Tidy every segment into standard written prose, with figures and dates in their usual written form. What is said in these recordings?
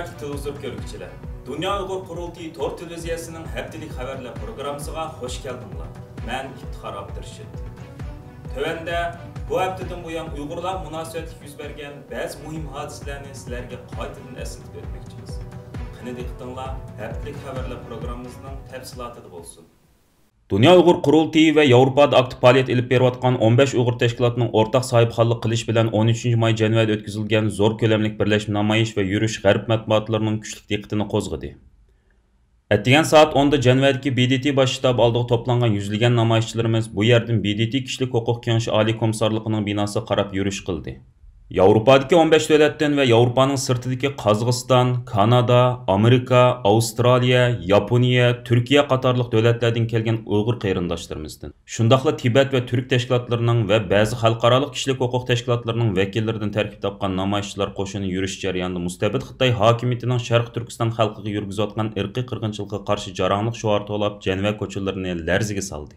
Hürmetli televizyon görgüçüler, Dünya Uygur Kurultayı Tor Televiziyasının haftalık haberler programımıza hoş geldinler. Ben İftihar Abdurşid. Tövende bu haftadan bu yan Uygurlar münasebetlik yüz bergen bazı mühim hadiselerini sizlerge qaytadan esintip ötmekçimiz. Qani diqqatinglar, haftalık haberler programımızın tafsilatı olsun. Dünya Uygur Kurultayı ve Avrupa'da aktif faaliyet ilip beriyotgan 15 Uygur teşkilatının ortak sahipxanlık qilish bilan 13 may Jenevada ötküzilgen zor kölemlik birleşme namoyish ve yürüyüş g'arb matbuotlarının küçlük diqqatini qo'zg'adi. Attigan saat 10'da Jenevadagi BDT baş shtabi oldiga to'plangan yüzlagan namoyishchilarimiz bu yerdan BDT Kishilik huquq kengashi oliy komissarligining binosiga qarab yürüyüş qildi. Yevropadagi 15 davlatdan ve Yevropaning sirtidagi Qozog'iston, Kanada, Amerika, Avstraliya, Yaponiya, Turkiya qatorliq davlatlardan kelgan Uyg'ur qarindoshlarımizdan. Shundaqla Tibet ve Türk teşkilatlarının ve ba'zi xalqaroliq kishilik huquq teşkilatlarının vakillaridan tarkib topgan namoyishchilar qo'shini yurish jarayonida mustabid Xitoy hokimiyatining Sharq Turkiston xalqiga yurgizayotgan irqiy qirg'inchilikqa qarshi jarangliq shuar to'lab Jeneva ko'chalarini larziga soldi.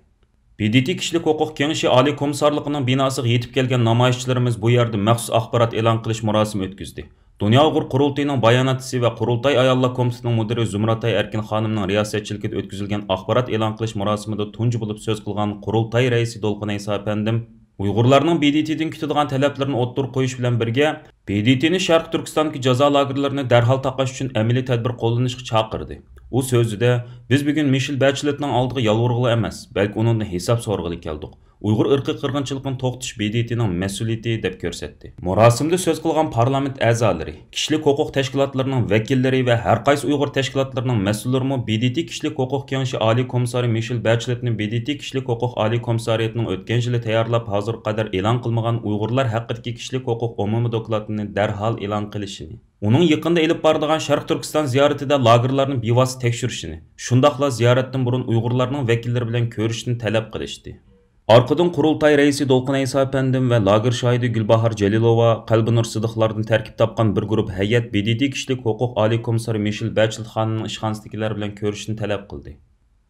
BDT Kishilik huquq kengashi oliy komissarligining binosiga yetib kelgan namoyishchilarimiz bu yerda maxsus axborot e'lon qilish murosimi o'tkazdi. Dünya Uygur Kurultayı'nın bayanatçısı ve Kurultay Ayollar Komitetining mudiri Zumratay Erkin xonimning riyosatchiligida o'tkazilgan axborot e'lon qilish murosimida tunji bo'lib so'z qilgan Kurultay raisi Dolqun Aysa apandim Uyg'urlarning BDT'dan kutadigan talablarini o'ttir qo'yish bilan birga BDT'ni Sharq Turkistondagi jazo lagerlarini darhol taqash uchun amaliy tadbir qo'llanishga chaqirdi. U so'zida biz bugun Michel Bacheletning oldiga yolg'irg'ili emas, balki undan hisob so'rag'ili keldik. Uyg'ur irqiy qirg'inchilikni to'xtatish BDT'ning mas'uliyati deb ko'rsatdi. Murosimda so'z qilgan parlament a'zolari, kishilik huquq tashkilotlarining vakillari va har qaysi Uyg'ur tashkilotlarining mas'ullari BDT Kishilik huquq kengashi oliy komissari Michel Bacheletni BDT Kishilik huquq oliy komissariyatining o'tgan yili tayyorlab hozir qadar e'lon qilmagan Uyg'urlar haqidagi kishilik huquq umumiy dokladini darhol e'lon qilishini, uning yaqinda elib boradigan Sharq Turkiston ziyoratida lagerlarni bevosita tekshirishini, shundaqla ziyoratdan burun Uyg'urlarning vakillari bilan ko'rishni talab qilishdi. Arkadan Kurultay raisi Dolqun Aysa apandim ve lager şahidi Gülbahar Celilova, Qalbinur Sidiqlardan tarkib topgan bir grup hayat BDT Kishilik huquq oliy komissari Michel Bachelet xonimning ishxonasidagilar bilan ko'rishni talab qildi.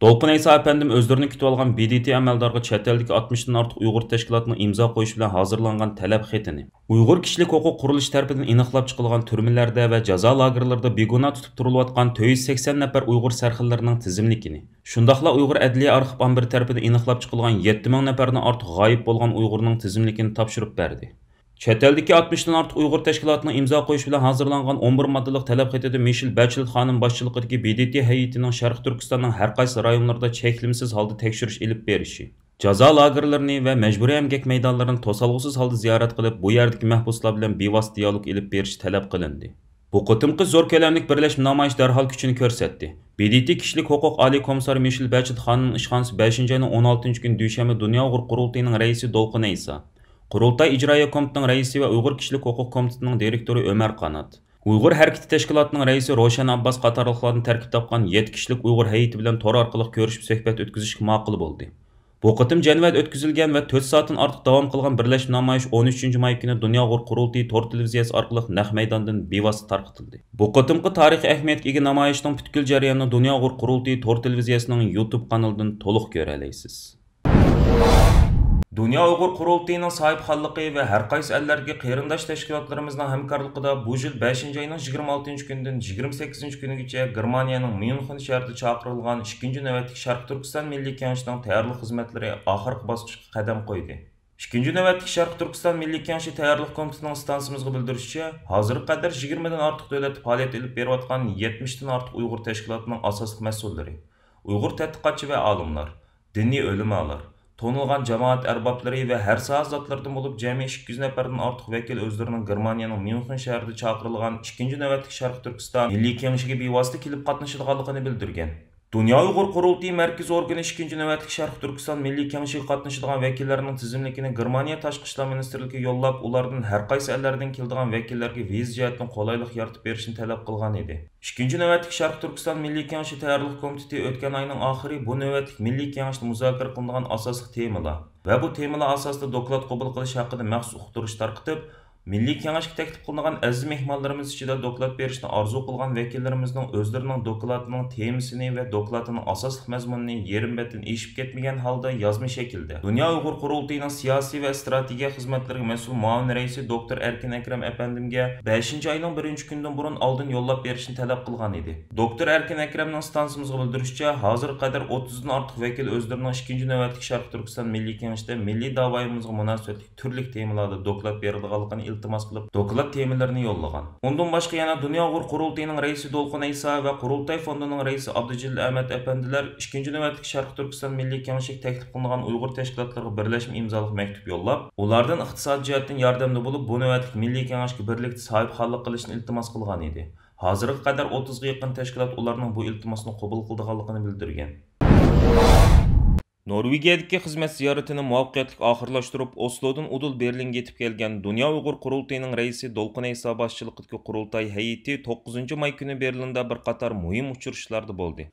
Dolqun Aysa apandim o'zlarini kutib olgan BDT amaldorga chet eldagi 60 dan ortiq Uyg'ur tashkilotining imzo qo'yish bilan hozirlangan talab xatini, Uyg'ur kishilik huquq qurilish tarafidan aniqlab chiqilgan turmalarda va jazo lagerlarida begona tutib turilayotgan 480 nafar Uyg'ur sarxillarining tizimligini, shundaqla Uyg'ur adliya arxiv ombiri tarafidan aniqlab chiqilgan 7000 nafardan ortiq g'oyib bo'lgan Uyg'urning tizimligini topshirib berdi. Chet eldagi 60 dan ortiq Uyg'ur tashkilotining imzo qo'yish bilan hozirlangan 11 moddalik talab xatida Michel Bachelet xonim boshchiligidagi BDT hay'atining Sharq Turkistonning har qaysi rayonlarida cheklimsiz holda tekshirish ilib berishi, jazo lagerlarini va majburiy emgak maydonlarini to'solg'usiz holda ziyorat qilib, bu yerdagi mahbuslar bilan bevosita dialog ilib berish talab qilindi. Bu qitimqi zo'r ko'lamlik birlashma namoyish darhol kuchini ko'rsatdi. BDT Kishilik huquq oliy komissari Michel Bachelet xonimning ishxonasi 5-oyning 16-kun dushanba Dünya Uygur Kurultayı'ning raisi Dolqun Aysa, Kurultay İcraiya Komitetining raisi ve Uyghur Kishilik huquq komitetining direktori Ömer Qanat, Uyg'ur harakati tashkilotining raisi Roshan Abbas qatorliqlardan tarkib topgan 7 kishilik Uyg'ur hay'ati bilan tor orqali ko'rishib suhbat o'tkazishga ma'qul bo'ldi. Bu qitim Jenevada o'tkazilgan va 4 soatdan ortiq davom qilgan birlashma namoyish 13 may kuni Dünya Uygur Kurultayı Tor televiziyasi orqali naq maydondan bevosita tarqatildi. Bu qitimqi tarixiy ahamiyatga ega namoyishning butkul jarayonini Dünya Uygur Kurultayı Tor televiziyasining YouTube kanalidan to'liq ko'ra olasiz. Dünya Uygur Kurultayı'nın sahipxonligi ve her qaysi ellerge qarindosh tashkilotlarimizning hamkorligida bu yil 5-oyning 26 kundan 28 kunigacha Germaniyaning Myunxen shahrida chaqirilgan 2-chi navbatdagi Sharq Turkiston milliy kengashining tayyorlik xizmatlari oxirgi bosqichga qadam qo'ydi. 2-chi navbatdagi Sharq Turkiston milliy kengashi tayyorlik komitetining stansimizga bildirishicha, hozirga qadar 20 dan ortiq davlat faoliyat olib berayotgan 70 dan ortiq Uyg'ur tashkilotining asosiy mas'ullari, Uyg'ur tadqiqotchi va olimlar, diniy ulamolar, Tonulgan cemaat erbapları ve her saat zatlardan bulup cemi 200 neferden artıq vekil özlerinin Germaniyanın Myunxen şehrinde çağırılgan 2-ci növbətlik Sharq Turkiston milliy kengashiga bevosita kelib qatnashadiganligini bildirgan. Dünya Uygur Kurultayı merkez organı 2-ci növbətlik Sharq Turkiston milliy kengashiga qatnashadigan vakillarining tizimligini Germaniya tashqi ishlar ministrligiga yo'llab, ulardan har qaysi ellardan keladigan vakillarga viza jihatdan qulaylik yaratib berishni talab qilgan edi. 2-ci növbətlik Sharq Turkiston milliy kengashi tayyorlik komiteti o'tgan oyning oxiri bu növbətlik milliy kengashda muzokara qilingan asosiy temalar va bu temalar asosida doklad qabul qilish haqida maxsus uqtirish tarqatib, Milliy Kengashga taklif qilingan aziz mehmonlarimiz ichida doklad berishni orzu qilgan vakillarimizning o'zlarining dokladining temasini va dokladining asosli mazmunini yerim betdan eshib ketmagan holda yozma shaklda Dunyo Uyg'ur qurultayining siyosiy va strategiya xizmatlariga mas'ul muavin raisi doktor Erkin Akram apandimga 5-oyning 1-kunidan burun oldin yo'llab berishni talab qilgan edi. Doktor Erkin Akramning stansimizga bildirishicha, hozir qadar 30 dan ortiq vakil o'zlarining 2-navbatlik Sharq Turkiston Milliy Kengashida milliy da'voyimizga munosabatli turli temalarda doklad berilganligini iltimos qilib, doklad temalarini yo'llagan. Undan boshqa yana Dunyo Uyg'ur qurultayining raisi Dolqin Aysa va Qurultay fondining raisi Abdujil Ahmad apandilar 2-navbatlik Sharq Turkiston Milliy Kengashiga taklif qilingan Uyg'ur tashkilotlariga birlashma imzoliq maktub yo'llab, ulardan iqtisodiy jihatdan yordamda bo'lib, bu navbatlik Milliy Kengashga birlikda sohibxonlik qilishni iltimos qilgan edi. Hozirga qadar 30 ga yaqin tashkilot ularning bu iltimosni qabul qilganligini bildirgan. Norvegiyadagi xizmat ziyoratini muvaffaqiyatli oxirlashtirib, Oslodan Udul Berlinga yetib kelgan Dunyo Uyg'ur qurultayining raisi Dolqin Aysa boshchiligidagi qurultay hay'ati 9-may kuni Berlinda bir qator muhim uchrashuvlarda bo'ldi.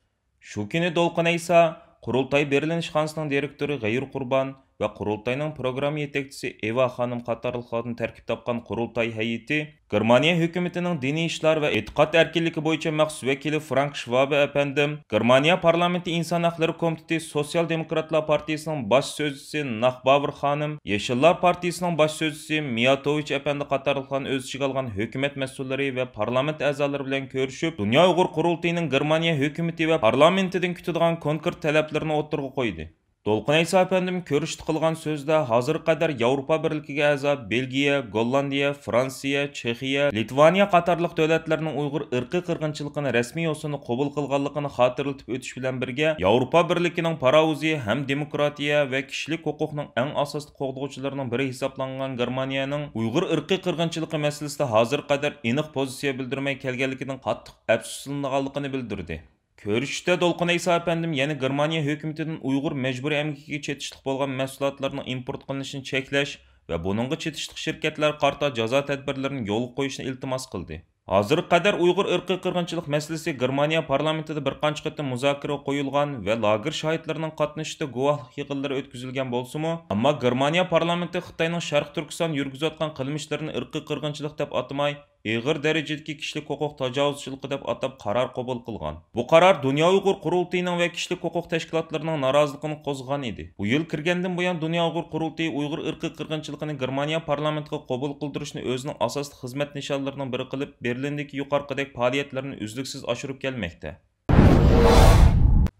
Shu kuni Dolqin Aysa qurultay Berlin ishxonasining direktori G'ayur Qurbon va qurultayning programma yetakchisi Eva xonim qatorliqlardan tarkib topgan qurultay hay'ati Germaniya hukumatining diniy ishlar va e'tiqod erkinligi bo'yicha maxsus vakili Frank Schwabe apandim, Germaniya parlamenti inson haqlari komiteti Sosyal Demokratlar partiyasining bosh so'zchisi Nachbauer xonim, Yeshillar partiyasining bosh so'zchisi Miyatovich apandi qatorliqlarni o'z ichiga olgan hukumat mas'ullari va parlament a'zolari bilan ko'rishib, Dunyo Uyg'ur qurultayining Germaniya hukumati va parlamentidan kutadigan konkret talablarini o'tirg'a qo'ydi. Dolqin Aysa apandim ko'rishdi qilgan so'zda hozir qadar Yevropa birligiga a'zo Belgiya, Gollandiya, Fransiya, Chexiya, Litvaniya qatorliq davlatlarning Uyg'ur irqiy qirg'inchiligini rasmiy yo'sinda qabul qilganligini xotirlatib o'tish bilan birga, Yevropa birligining parovuzi ham demokratiya va kishilik huquqning eng asosli qo'g'duvchilarining biri hisoblangan Germaniyaning Uyg'ur irqiy qirg'inchiligi masalasida hozir qadar aniq pozitsiya bildirmay kelganligidan qattiq afsuslanganligini bildirdi. Ko'rishda Dolqin Aysa apandim yana Germaniya hukumatidan Uyg'ur majburiy emgikiga chetishlik bo'lgan mahsulotlarning import qilinishini cheklash va buningga chetishlik shirkatlar qarta jazo tadbirlarini yo'l qo'yishni iltimos qildi. Hozir qadar Uyg'ur irqiy qirg'inchilik masalasi Germaniya parlamentida bir qancha qatim muzokara qo'yilgan va lager shohidlarining qatnashishida guvohlik yig'inlari o'tkazilgan bo'lsa-mu, ammo Germaniya parlamenti Xitoyning Sharq Turkiston yurgizayotgan qilmishlarini irqiy qirg'inchilik deb atmay, ig'ir darajadagi kishilik huquq tajovuzchiligi deb atab qaror qabul qilgan. Bu qaror Dunyo Uyg'ur qurultayining va kishilik huquq tashkilotlarining noroziligini qo'zg'agan edi. Bu yil kirgandan buyon Dunyo Uyg'ur qurultayi Uyg'ur irqiy qirg'inchiligini Germaniya parlamentiga qabul qildirishni o'zining asosli xizmat nishonlaridan biri qilib, Berlindagi yuqoridagi faoliyatlarini uzluksiz oshirib kelmoqda.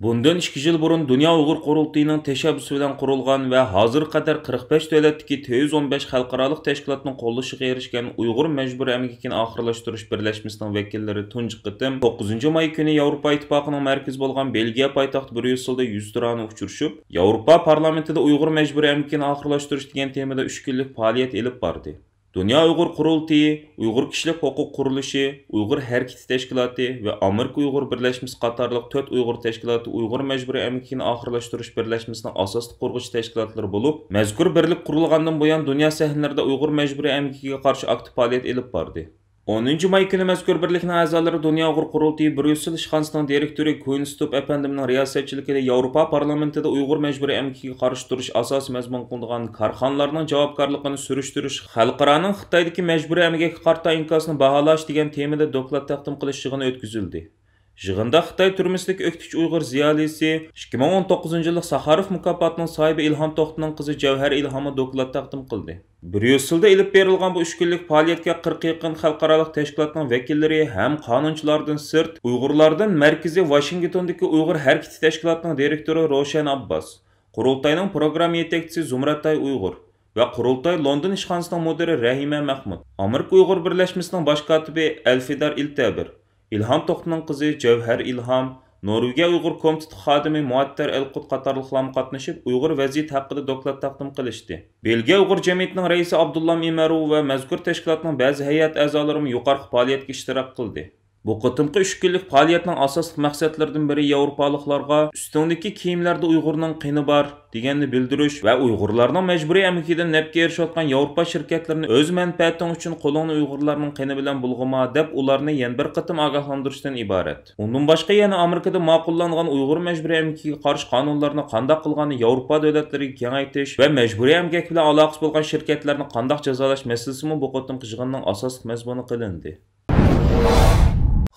Bundan 2 yil burun Dunyo Uyg'ur qurultayining tashabbusi bilan qurilgan va hozir qadar 45 davlatdagi 215 xalqaro tashkilotning qo'llashiga erishgan Uyg'ur majburiy emgakini oxirlashtirish birlashmasining vakillari tunji qitim 9-may kuni Yevropa ittifoqining markazi bo'lgan Belgiya poytaxti Bryusselda yuzturani uchrashib, Yevropa parlamentida Uyg'ur majburiy emgakini oxirlashtirish degan temada 3 kunlik faoliyat olib bordi. Dunyo Uyg'ur qurultayi, Uyg'ur kishilik huquq qurilishi, Uyg'ur harakati tashkiloti va Amerika Uyg'ur birlashmasi qatorliq 4 Uyg'ur tashkiloti Uyg'ur majburiy emgakini oxirlashtirish birlashmasining asosli qurg'uvchi tashkilotlari bo'lib, mazkur birlik qurilgandan buyon dunyo sahnalarida Uyg'ur majburiy emgakiga qarshi aktiv faoliyat olib bordi. 10-may kuni mazkur birlikning a'zolari Dunyo Uyg'ur qurultayi Bryussel ishxonasining direktori Ko'nstup apandimning riyosatchiligida Yevropa parlamentida Uyg'ur majburiy emgakiga qarshi turish asosi mazmun qilingan korxonalarning javobgarligini surishtirish, xalqaroning Xitoydagi majburiy emgakka qarta inkosini baholash degan temada doklad taqdim qilish yig'ini o'tkazildi. Yig'inda Xitoy turmushdagi o'qituvchi Uyg'ur ziyolisi 2019-yillik Saxarov mukofotining sohibi Ilhom To'xtining qizi Javhar Ilhomga doklad taqdim qildi. Bryusselda ilib berilgan bu 3 kunlik faoliyatga 40 yaqin xalqaro tashkilotning vakillari ham qonunchilardan sirt Uyg'urlardan Markaziy Washingtondagi Uyg'ur harakati tashkilotining direktori Roshan Abbas, qurultayning programma yetakchisi Zumratay Uyg'ur va qurultay London ishxonasining mudiri Rahima Mahmud, Amerika Uyg'ur birlashmasining bosh kotibi Alfidar Iltabir, Ilhom To'xtining qizi Javhar Ilhom, Norvegiya Uyg'ur komiteti xodimi Muattar Elqut qatorliqlar qatnashib Uyg'ur vaziyat haqida doklad taqdim qilishdi. Belgiya Uyg'ur jamiyatining raisi Abdullah Imarov va mazkur tashkilotning ba'zi hay'at a'zolari yuqori faoliyatga ishtirok qildi. Bu qıtımqı 3 günlük fəaliyyətinin asaslı məqsədlərdən biri Avropalıqlarga üstündəki kiyimlərdə Uyğurның qini bar deganni bildirish və Uyğurlarning məcburi əməkdən nəfə erişayotgan Avropa şirkətlərini öz mənfəətin üçün qolunu Uyğurlarning qini bilan bulğuma deb ularni yana bir qıtım agahlandırışdan ibarət. Ondan başqa yana Amerikada ma'qullanğan Uyğur məcburi əməkiga qarşı qanunlarni qandaq qılğanı Avropa dövlətləriga kengaytish və məcburi əmək bilan aloqasi bo'lgan şirkətlərni qandaq jazolash masalasimi bu qıtımqı yig'inning asosli mazmuni qilindi.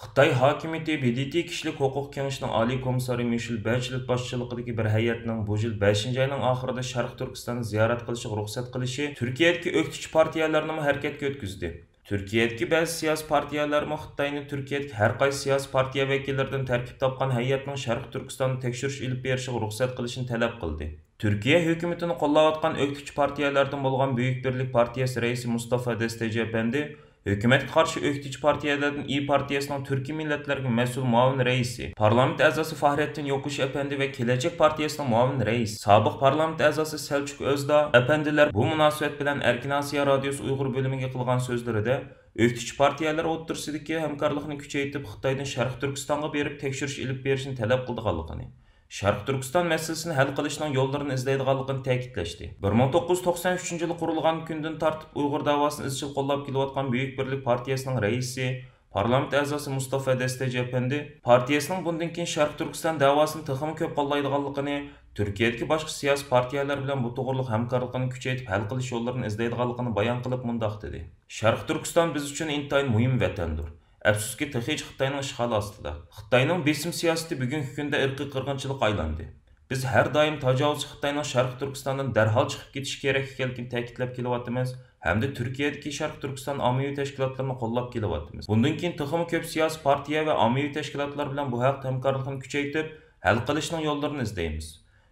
Xitoy hokimiyati BDT kishilik huquq kengashining oliy komissari Michel Bachelet boshchiligidagi bir hay'atning bu yil 5-oyning oxirida Sharq Turkistonni ziyorat qilishga ruxsat qilishi Turkiyadagi o'qituvchi partiyalarni harakatga o'tkazdi. Turkiyadagi ba'zi siyosiy partiyalar Xitoyning Turkiyadagi har qaysi siyosiy partiya vakillaridan tarkib topgan hay'atning Sharq Turkistonni tekshirish ilib berishga ruxsat qilishini talab qildi. Turkiya hukumatini qo'llayotgan o'qituvchi partiyalardan bo'lgan Buyuk Birlik partiyasi raisi Mustafa Desteci Efendi Hükümetə qarşı öktücü partiyalardan İyi Partiyasının Türkiye milletlerinin məsul muavin reisi, parlament əzası Fahrettin Yokuş Efendi ve Gelecek Partiyasının muavin reisi, sabıq parlament əzası Selçuk Özda Efendiler bu münasibət bilen Erkin Asiya Radyosu Uyghur bölümüge qılğan sözlerinde öktücü partiyalar o'ttirsidagi hamkorlikni kuchaytirib Xitoydan Sharq Turkistonga berib tekshirish ilib berishni talab qilganligini, Sharq Turkiston masalasini hal qilishning yo'llarini izlaydiganligini ta'kidlashdi. 1993 yılı qurilgan kundan tartib Uyg'ur davosini izchil qo'llab kelayotgan Buyuk Birlik partiyasining raisi, parlament a'zosi Mustafa Desteci Efendi partiyasining bundan keyin Sharq Turkiston davosini texmi ko'p qo'llaydiganligini, Turkiyadagi boshqa siyosiy partiyalar bilan bu to'g'riliq hamkorlikni kuchaytirib hal qilish yo'llarini izlaydiganligini bayon qilib mundaq dedi. Sharq Turkiston biz uchun intayin muhim vatandir. Əfsuski texnik Xitoyning ishg'oli ostida. Xitoyning besim siyosati bugungi kunda irqiy qirg'inchilik aylandi. Biz har doim tajovuzchi Xitoyning Sharq Turkistondan darhol chiqib ketish kerak ekanligini ta'kidlab kelyapmiz hamda Turkiyadagi Sharq Turkiston ommaviy tashkilotlarini qo'llab kelyapmiz. Bundan keyin texmi ko'p siyosiy partiya va ommaviy tashkilotlar bilan bu haqda hamkorlikni kuchaytirib, hal qilishning yo'llarini izlaymiz.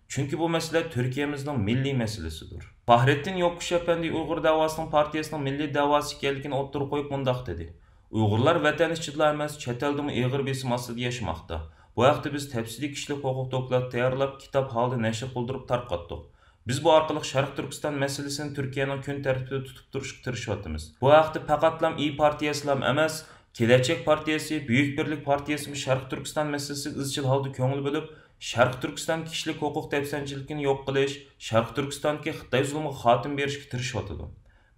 Chunki bu masala Turkiyamizning milliy masalasidir. Fahrettin Yokush Efendi Uyg'ur davosining partiyasining milliy davosi ekanligini o'ttirib qo'yib mundaq dedi. Uyg'urlar vatan ichida emas, chet eldami ig'ir besim ostida yashamoqda. Bu haqda biz tafsiliy kishilik huquq doklad tayyorlab, kitob holida nashr qildirib tarqatdik. Biz bu orqali Sharq Turkiston masalasini Turkiyaning kun tartibida tutib turishga tirishyapmiz. Bu haqda faqatlam İyi Partiyasi emas, Gelecek Partiyasi, Buyuk Birlik Partiyasi Sharq Turkiston masalasiga izchil holda ko'ngil bo'lib, Sharq Turkiston kishilik huquq dafsanchiligini yo'q qilish, Sharq Turkistonga Xitoy zulmiga xotim berishga tirishyapti.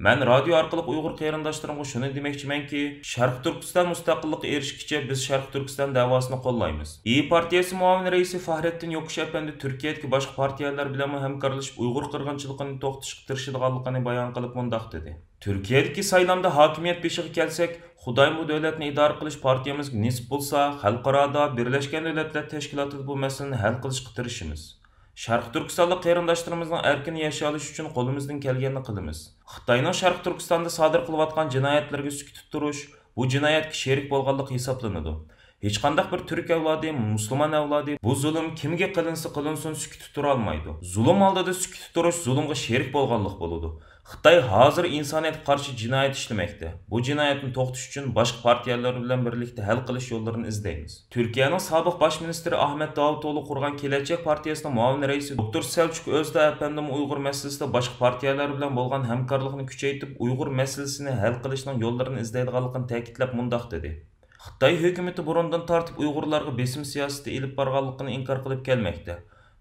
Men radyo orqali Uyg'ur qarindoshlarimga shuni demoqchimanki, Sharq Turkiston mustaqillikka erishguncha biz Sharq Turkiston davosini qo'llaymiz. İyi Partiyasi muavin raisi Fahrettin Yokush Efendi Turkiyadagi boshqa partiyalar bilan hamkorlashib Uyg'ur qirg'inchiligini to'xtatishga tirishadiganligini bayon qilib mundaq dedi. Turkiyadagi saylamda hokimiyat beshiga kelsak, Xudoy bu davlatni idora qilish partiyamizga nisb bo'lsa, xalqaroda Birlashgan Davlatlar Tashkilotida bu masalani hal qilishga tirishimiz. Sharq Turkistonlik qarindoshlarimizning erkin yashash uchun qo'limizdan kelganini qilamiz. Xitoyning Sharq Turkistonda sodir qilayotgan jinoyatlarga sukut turish bu jinoyatga sherik bo'lganlik hisoblanadi. Hech qanday bir turk avlodi, musulmon avlodi bu zulm kimga qilinsa qilinsin sukut tura olmaydi. Zulm oldida sukut turish zulmga sherik bo'lganlik bo'ladi. Xitoy hozir insoniyatga qarshi jinoyat ishlamoqda. Bu jinoyatni to'xtatish uchun boshqa partiyalar bilan birlikda hal qilish yo'llarini izlaymiz. Turkiyaning sobiq bosh ministri Ahmet Davutoğlu qurgan Gelecek Partiyasining muavin raisi Dr. Selçuk Özda Efendim Uyg'ur masalasida boshqa partiyalar bilan bo'lgan hamkorlikni kuchaytirib, Uyg'ur masalasini hal qilishning yo'llarini izlaydiganligini ta'kidlab mundaq dedi. Xitoy hukumatı burundan tortib Uyg'urlarga besim siyosati ilib borganligini inkor qilib kelmoqda.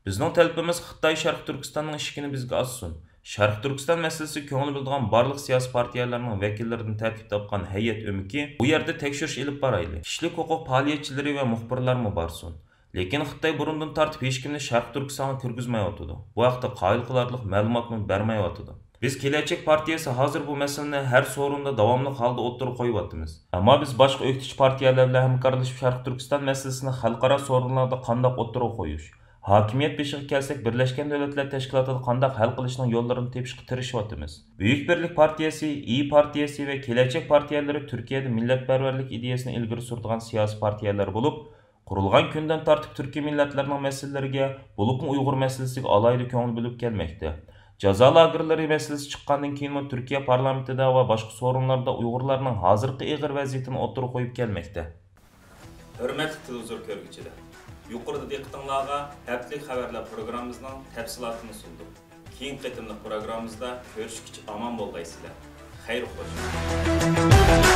Bizning talabimiz Xitoy Sharq Turkistonning ishini bizga ochsin. Sharq Turkiston masalasi ko'ngil bildigan barliq siyosiy partiyalarning vakillaridan tarkib topgan hay'at o'miki bu yerda tekshirish ilib borayli. Kishilik huquq faoliyatchilari va muxbirlarmi borsin. Lekin Xitoy burundan tortib hech kimni Sharq Turkistonga kirgizmayotdi. Bu haqda qoyil qilarliq ma'lumotni bermayotdi. Biz Gelecek Partiyasi hozir bu masalani har so'rinda davomli holda o'ttirib qo'yyapmiz. Ammo biz boshqa o'qituvchi partiyalar bilan hamkorlashib Sharq Turkiston masalasini xalqaro so'rinlarda qanday o'ttirib qo'yish, hokimiyat beshiga kelsak Birlashgan Davlatlar Tashkilotida qanday hal qilishning yo'llarini tepishga tirishyapmiz. Buyuk Birlik Partiyasi, İyi Partiyasi va Gelecek partiyalari Turkiyada millatparvarlik ideyasini ilgari suradigan siyosiy partiyalar bo'lib, qurilgan kundan tortib Turkiya millatlarining masalalariga, bo'libmi Uyg'ur masalasiga alayli ko'ngil bo'lib kelmoqda. Jazo lagerlari masalasi chiqqandan keyin Turkiya parlamentida va boshqa so'rinlarda Uyg'urlarning hozirgi ig'ir vaziyatini o'tirib qo'yib kelmoqda. Hurmatli televizor ko'ruvchilar, yuqorida diqqatingizga haftalik xabarlar programmamizning tafsilotini sundik. Keyingi qitimli programmamizda ko'rishguncha omon bo'lgaysizlar. Xayr xo'sh.